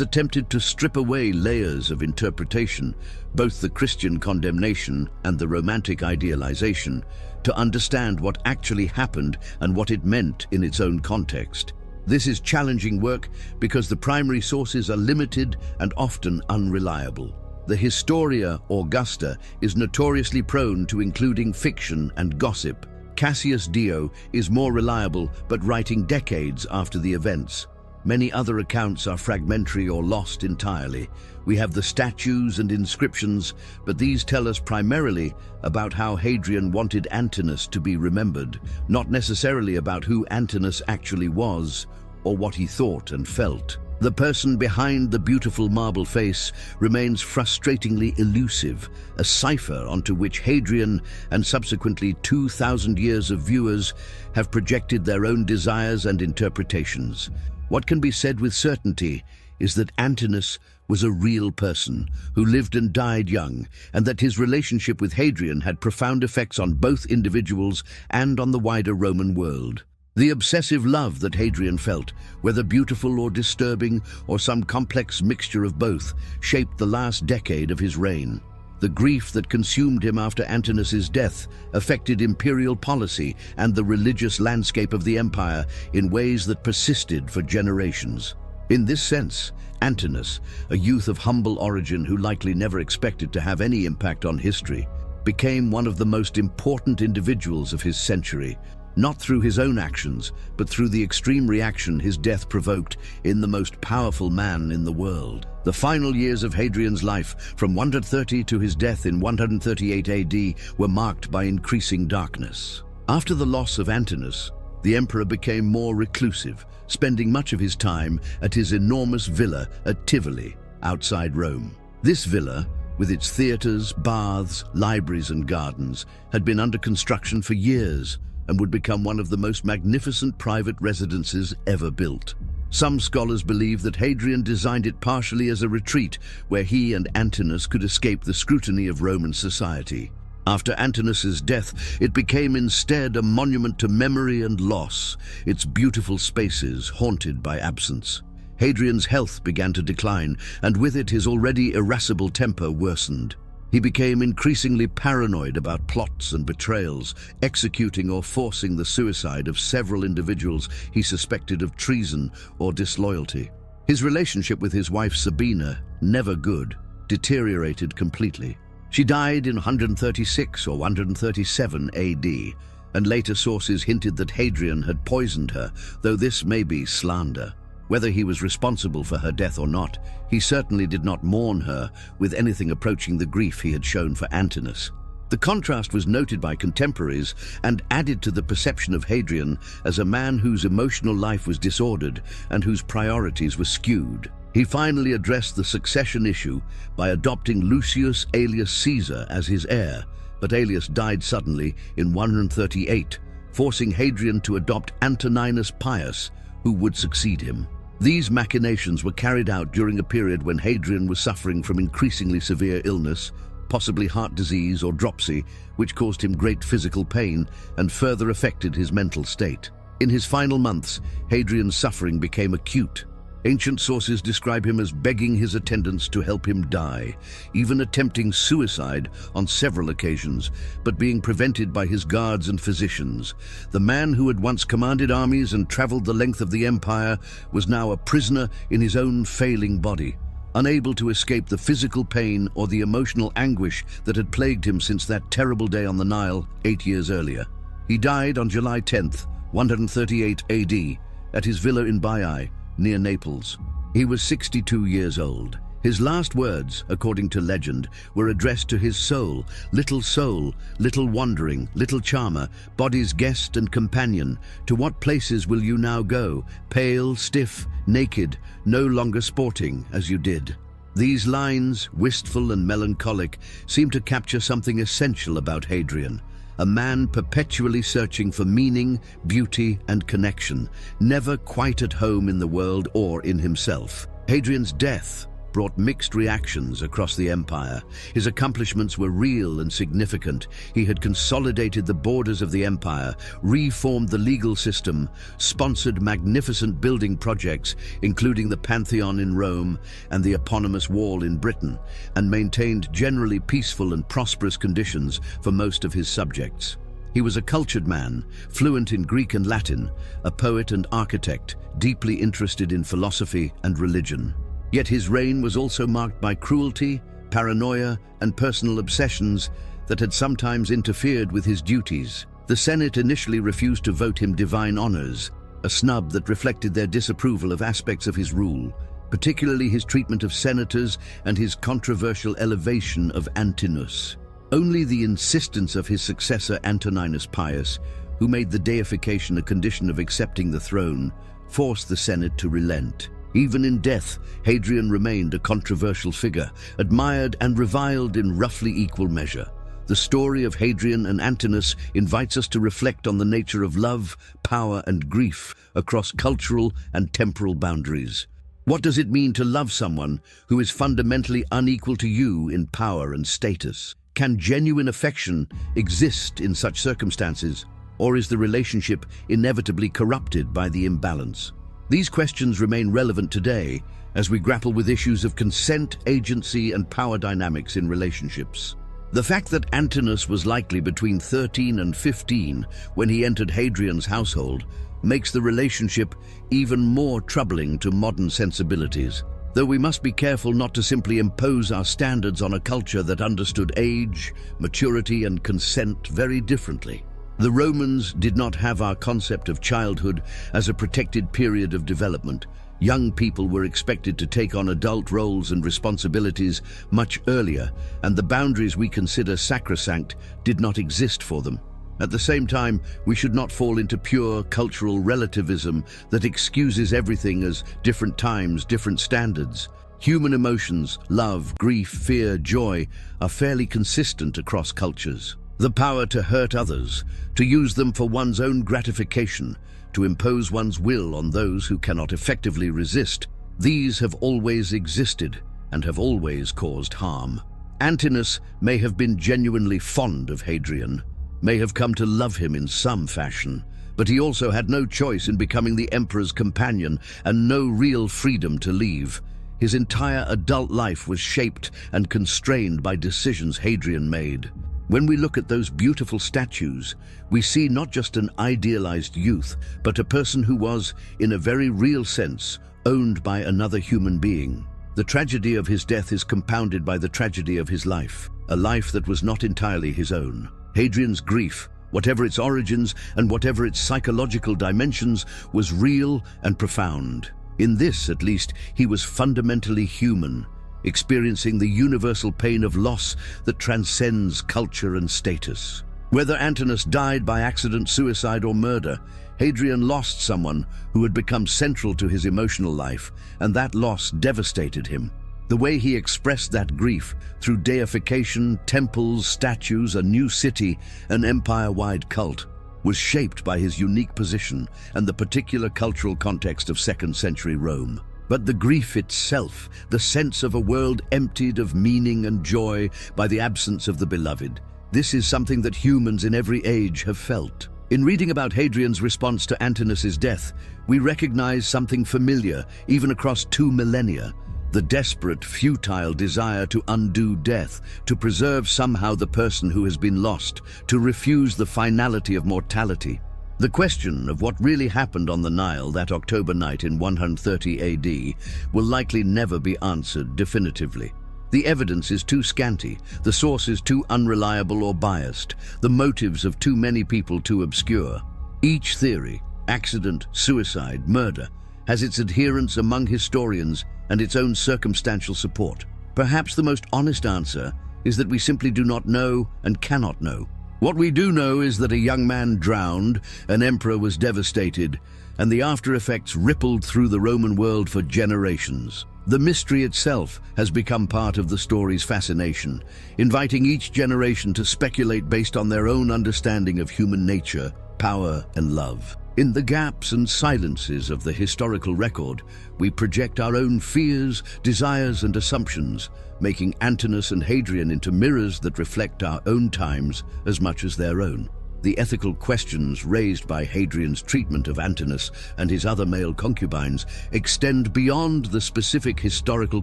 attempted to strip away layers of interpretation, both the Christian condemnation and the Romantic idealization, to understand what actually happened and what it meant in its own context. This is challenging work because the primary sources are limited and often unreliable. The Historia Augusta is notoriously prone to including fiction and gossip. Cassius Dio is more reliable, but writing decades after the events. Many other accounts are fragmentary or lost entirely. We have the statues and inscriptions, but these tell us primarily about how Hadrian wanted Antinous to be remembered, not necessarily about who Antinous actually was or what he thought and felt. The person behind the beautiful marble face remains frustratingly elusive, a cipher onto which Hadrian and subsequently 2,000 years of viewers have projected their own desires and interpretations. What can be said with certainty is that Antinous was a real person who lived and died young, and that his relationship with Hadrian had profound effects on both individuals and on the wider Roman world. The obsessive love that Hadrian felt, whether beautiful or disturbing or some complex mixture of both, shaped the last decade of his reign. The grief that consumed him after Antinous' death affected imperial policy and the religious landscape of the empire in ways that persisted for generations. In this sense, Antinous, a youth of humble origin who likely never expected to have any impact on history, became one of the most important individuals of his century, not through his own actions, but through the extreme reaction his death provoked in the most powerful man in the world. The final years of Hadrian's life, from 130 to his death in 138 AD, were marked by increasing darkness. After the loss of Antinous, the emperor became more reclusive, spending much of his time at his enormous villa at Tivoli, outside Rome. This villa, with its theaters, baths, libraries and gardens, had been under construction for years and would become one of the most magnificent private residences ever built. Some scholars believe that Hadrian designed it partially as a retreat where he and Antinous could escape the scrutiny of Roman society. After Antinous' death, it became instead a monument to memory and loss, its beautiful spaces haunted by absence. Hadrian's health began to decline, and with it his already irascible temper worsened. He became increasingly paranoid about plots and betrayals, executing or forcing the suicide of several individuals he suspected of treason or disloyalty. His relationship with his wife Sabina, never good, deteriorated completely. She died in 136 or 137 AD, and later sources hinted that Hadrian had poisoned her, though this may be slander. Whether he was responsible for her death or not, he certainly did not mourn her with anything approaching the grief he had shown for Antinous. The contrast was noted by contemporaries and added to the perception of Hadrian as a man whose emotional life was disordered and whose priorities were skewed. He finally addressed the succession issue by adopting Lucius alias Caesar as his heir, but Aelius died suddenly in 138, forcing Hadrian to adopt Antoninus Pius, who would succeed him. These machinations were carried out during a period when Hadrian was suffering from increasingly severe illness, possibly heart disease or dropsy, which caused him great physical pain and further affected his mental state. In his final months, Hadrian's suffering became acute. Ancient sources describe him as begging his attendants to help him die, even attempting suicide on several occasions, but being prevented by his guards and physicians. The man who had once commanded armies and traveled the length of the empire was now a prisoner in his own failing body, unable to escape the physical pain or the emotional anguish that had plagued him since that terrible day on the Nile 8 years earlier. He died on July 10th, 138 AD, at his villa in Baiae, near Naples. He was 62 years old. His last words, according to legend, were addressed to his soul, little wandering, little charmer, body's guest and companion. To what places will you now go, pale, stiff, naked, no longer sporting as you did? These lines, wistful and melancholic, seem to capture something essential about Hadrian. A man perpetually searching for meaning, beauty, and connection, never quite at home in the world or in himself. Hadrian's death brought mixed reactions across the empire. His accomplishments were real and significant. He had consolidated the borders of the empire, reformed the legal system, sponsored magnificent building projects, including the Pantheon in Rome and the eponymous wall in Britain, and maintained generally peaceful and prosperous conditions for most of his subjects. He was a cultured man, fluent in Greek and Latin, a poet and architect, deeply interested in philosophy and religion. Yet his reign was also marked by cruelty, paranoia, and personal obsessions that had sometimes interfered with his duties. The Senate initially refused to vote him divine honors, a snub that reflected their disapproval of aspects of his rule, particularly his treatment of senators and his controversial elevation of Antinous. Only the insistence of his successor Antoninus Pius, who made the deification a condition of accepting the throne, forced the Senate to relent. Even in death, Hadrian remained a controversial figure, admired and reviled in roughly equal measure. The story of Hadrian and Antinous invites us to reflect on the nature of love, power, and grief across cultural and temporal boundaries. What does it mean to love someone who is fundamentally unequal to you in power and status? Can genuine affection exist in such circumstances, or is the relationship inevitably corrupted by the imbalance? These questions remain relevant today as we grapple with issues of consent, agency, and power dynamics in relationships. The fact that Antinous was likely between 13 and 15 when he entered Hadrian's household makes the relationship even more troubling to modern sensibilities, though we must be careful not to simply impose our standards on a culture that understood age, maturity, and consent very differently. The Romans did not have our concept of childhood as a protected period of development. Young people were expected to take on adult roles and responsibilities much earlier, and the boundaries we consider sacrosanct did not exist for them. At the same time, we should not fall into pure cultural relativism that excuses everything as different times, different standards. Human emotions, love, grief, fear, joy, are fairly consistent across cultures. The power to hurt others, to use them for one's own gratification, to impose one's will on those who cannot effectively resist, these have always existed and have always caused harm. Antinous may have been genuinely fond of Hadrian, may have come to love him in some fashion, but he also had no choice in becoming the emperor's companion and no real freedom to leave. His entire adult life was shaped and constrained by decisions Hadrian made. When we look at those beautiful statues, we see not just an idealized youth, but a person who was, in a very real sense, owned by another human being. The tragedy of his death is compounded by the tragedy of his life, a life that was not entirely his own. Hadrian's grief, whatever its origins and whatever its psychological dimensions, was real and profound. In this, at least, he was fundamentally human, experiencing the universal pain of loss that transcends culture and status. Whether Antinous died by accident, suicide, or murder, Hadrian lost someone who had become central to his emotional life, and that loss devastated him. The way he expressed that grief, through deification, temples, statues, a new city, an empire-wide cult, was shaped by his unique position and the particular cultural context of 2nd century Rome. But the grief itself, the sense of a world emptied of meaning and joy by the absence of the beloved, this is something that humans in every age have felt. In reading about Hadrian's response to Antinous' death, we recognize something familiar, even across 2 millennia, the desperate, futile desire to undo death, to preserve somehow the person who has been lost, to refuse the finality of mortality. The question of what really happened on the Nile that October night in 130 AD will likely never be answered definitively. The evidence is too scanty, the sources too unreliable or biased, the motives of too many people too obscure. Each theory, accident, suicide, murder, has its adherents among historians and its own circumstantial support. Perhaps the most honest answer is that we simply do not know and cannot know. What we do know is that a young man drowned, an emperor was devastated, and the after effects rippled through the Roman world for generations. The mystery itself has become part of the story's fascination, inviting each generation to speculate based on their own understanding of human nature, power, and love. In the gaps and silences of the historical record, we project our own fears, desires, and assumptions, making Antinous and Hadrian into mirrors that reflect our own times as much as their own. The ethical questions raised by Hadrian's treatment of Antinous and his other male concubines extend beyond the specific historical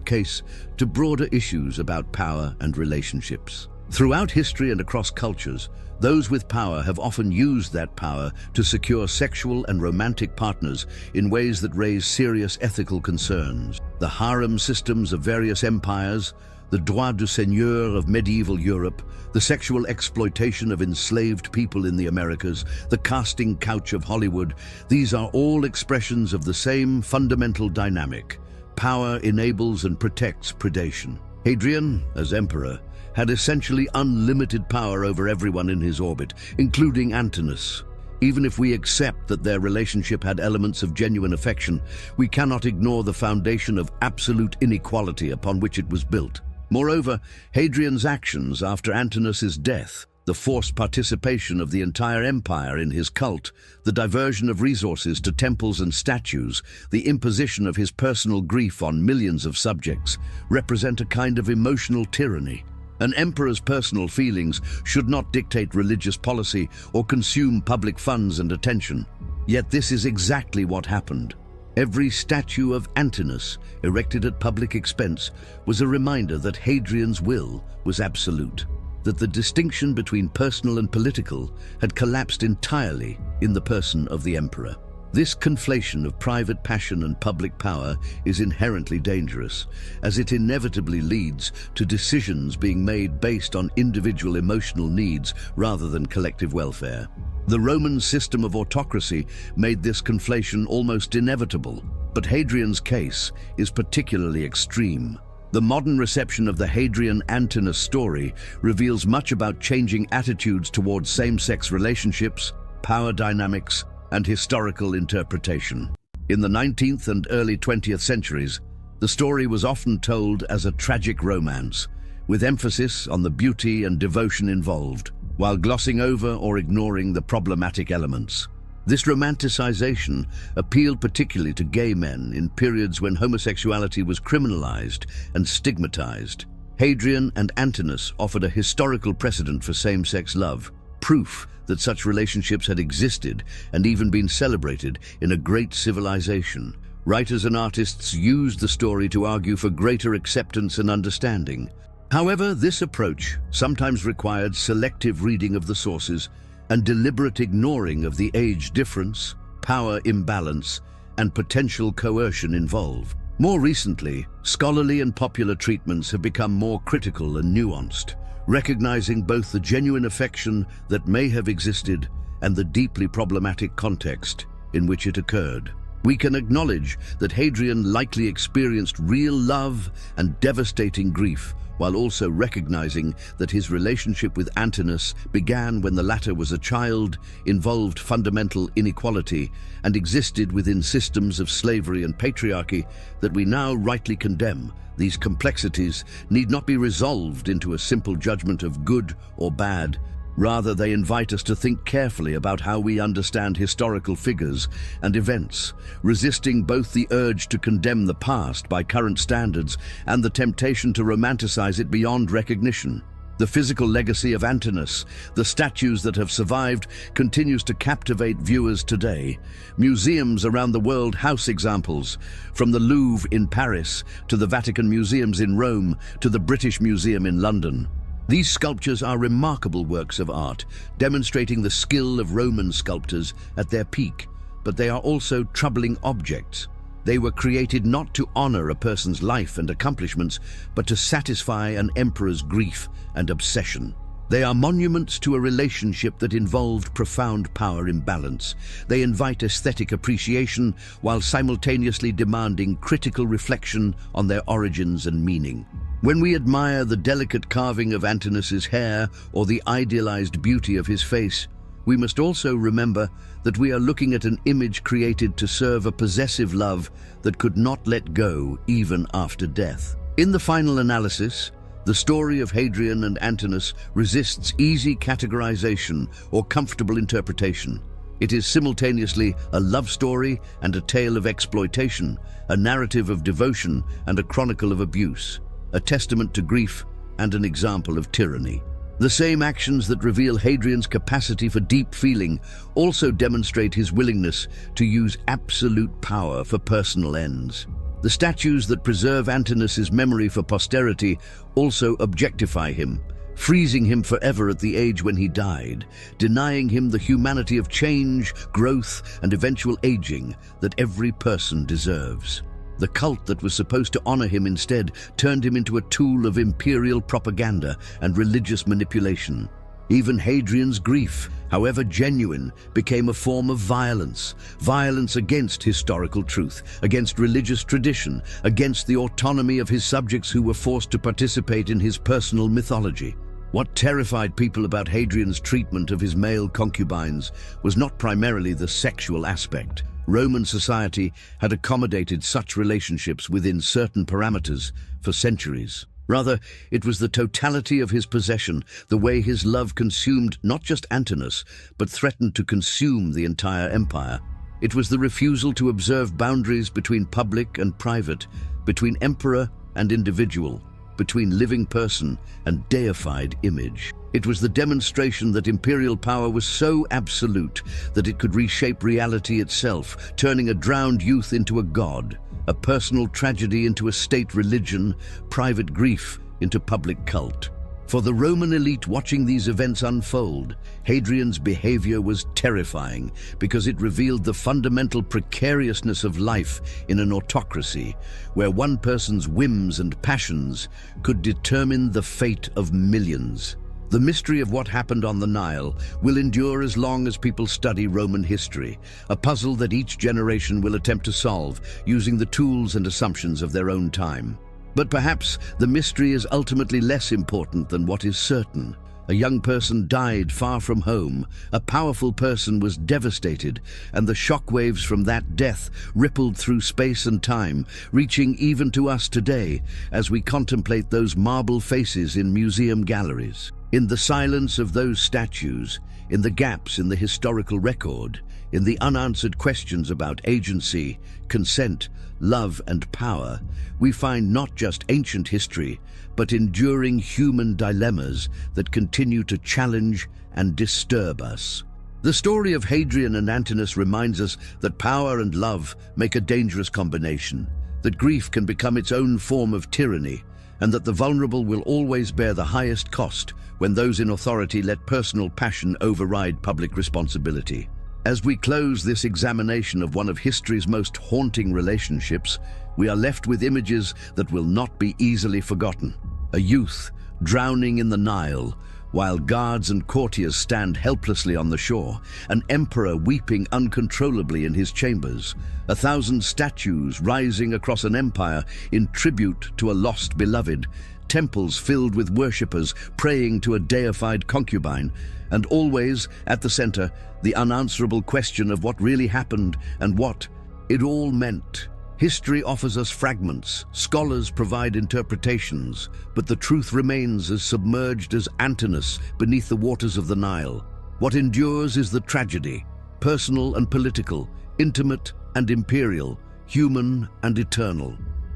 case to broader issues about power and relationships. Throughout history and across cultures, those with power have often used that power to secure sexual and romantic partners in ways that raise serious ethical concerns. The harem systems of various empires, the droit du seigneur of medieval Europe, the sexual exploitation of enslaved people in the Americas, the casting couch of Hollywood, these are all expressions of the same fundamental dynamic. Power enables and protects predation. Hadrian, as emperor, had essentially unlimited power over everyone in his orbit, including Antinous. Even if we accept that their relationship had elements of genuine affection, we cannot ignore the foundation of absolute inequality upon which it was built. Moreover, Hadrian's actions after Antinous' death, the forced participation of the entire empire in his cult, the diversion of resources to temples and statues, the imposition of his personal grief on millions of subjects, represent a kind of emotional tyranny. An emperor's personal feelings should not dictate religious policy or consume public funds and attention. Yet this is exactly what happened. Every statue of Antinous, erected at public expense, was a reminder that Hadrian's will was absolute, that the distinction between personal and political had collapsed entirely in the person of the emperor. This conflation of private passion and public power is inherently dangerous, as it inevitably leads to decisions being made based on individual emotional needs rather than collective welfare. The Roman system of autocracy made this conflation almost inevitable, but Hadrian's case is particularly extreme. The modern reception of the Hadrian-Antinous story reveals much about changing attitudes towards same-sex relationships, power dynamics, and historical interpretation. In the 19th and early 20th centuries, the story was often told as a tragic romance, with emphasis on the beauty and devotion involved, while glossing over or ignoring the problematic elements. This romanticization appealed particularly to gay men in periods when homosexuality was criminalized and stigmatized. Hadrian and Antinous offered a historical precedent for same-sex love, proof that such relationships had existed and even been celebrated in a great civilization. Writers and artists used the story to argue for greater acceptance and understanding. However, this approach sometimes required selective reading of the sources and deliberate ignoring of the age difference, power imbalance, and potential coercion involved. More recently, scholarly and popular treatments have become more critical and nuanced, recognizing both the genuine affection that may have existed and the deeply problematic context in which it occurred. We can acknowledge that Hadrian likely experienced real love and devastating grief, while also recognizing that his relationship with Antinous began when the latter was a child, involved fundamental inequality, and existed within systems of slavery and patriarchy that we now rightly condemn. These complexities need not be resolved into a simple judgment of good or bad. Rather, they invite us to think carefully about how we understand historical figures and events, resisting both the urge to condemn the past by current standards and the temptation to romanticize it beyond recognition. The physical legacy of Antinous, the statues that have survived, continues to captivate viewers today. Museums around the world house examples, from the Louvre in Paris to the Vatican museums in Rome to the British Museum in London. These sculptures are remarkable works of art, demonstrating the skill of Roman sculptors at their peak, but they are also troubling objects. They were created not to honor a person's life and accomplishments, but to satisfy an emperor's grief and obsession. They are monuments to a relationship that involved profound power imbalance. They invite aesthetic appreciation while simultaneously demanding critical reflection on their origins and meaning. When we admire the delicate carving of Antinous' hair or the idealized beauty of his face, we must also remember that we are looking at an image created to serve a possessive love that could not let go even after death. In the final analysis, the story of Hadrian and Antinous resists easy categorization or comfortable interpretation. It is simultaneously a love story and a tale of exploitation, a narrative of devotion and a chronicle of abuse, a testament to grief and an example of tyranny. The same actions that reveal Hadrian's capacity for deep feeling also demonstrate his willingness to use absolute power for personal ends. The statues that preserve Antinous' memory for posterity also objectify him, freezing him forever at the age when he died, denying him the humanity of change, growth, and eventual aging that every person deserves. The cult that was supposed to honor him instead turned him into a tool of imperial propaganda and religious manipulation. Even Hadrian's grief, however genuine, became a form of violence against historical truth, against religious tradition, against the autonomy of his subjects who were forced to participate in his personal mythology. What terrified people about Hadrian's treatment of his male concubines was not primarily the sexual aspect. Roman society had accommodated such relationships within certain parameters for centuries. Rather, it was the totality of his possession, the way his love consumed not just Antinous, but threatened to consume the entire empire. It was the refusal to observe boundaries between public and private, between emperor and individual, between living person and deified image. It was the demonstration that imperial power was so absolute that it could reshape reality itself, turning a drowned youth into a god, a personal tragedy into a state religion, private grief into public cult. For the Roman elite watching these events unfold, Hadrian's behavior was terrifying because it revealed the fundamental precariousness of life in an autocracy, where one person's whims and passions could determine the fate of millions. The mystery of what happened on the Nile will endure as long as people study Roman history, a puzzle that each generation will attempt to solve using the tools and assumptions of their own time. But perhaps the mystery is ultimately less important than what is certain. A young person died far from home, a powerful person was devastated, and the shockwaves from that death rippled through space and time, reaching even to us today as we contemplate those marble faces in museum galleries. In the silence of those statues, in the gaps in the historical record, in the unanswered questions about agency, consent, love, and power, we find not just ancient history, but enduring human dilemmas that continue to challenge and disturb us. The story of Hadrian and Antinous reminds us that power and love make a dangerous combination, that grief can become its own form of tyranny, and that the vulnerable will always bear the highest cost when those in authority let personal passion override public responsibility. As we close this examination of one of history's most haunting relationships, we are left with images that will not be easily forgotten. A youth drowning in the Nile, while guards and courtiers stand helplessly on the shore, an emperor weeping uncontrollably in his chambers, 1,000 statues rising across an empire in tribute to a lost beloved, temples filled with worshippers praying to a deified concubine, and always, at the center, the unanswerable question of what really happened and what it all meant. History offers us fragments, scholars provide interpretations, but the truth remains as submerged as Antinous beneath the waters of the Nile. What endures is the tragedy, personal and political, intimate and imperial, human and eternal.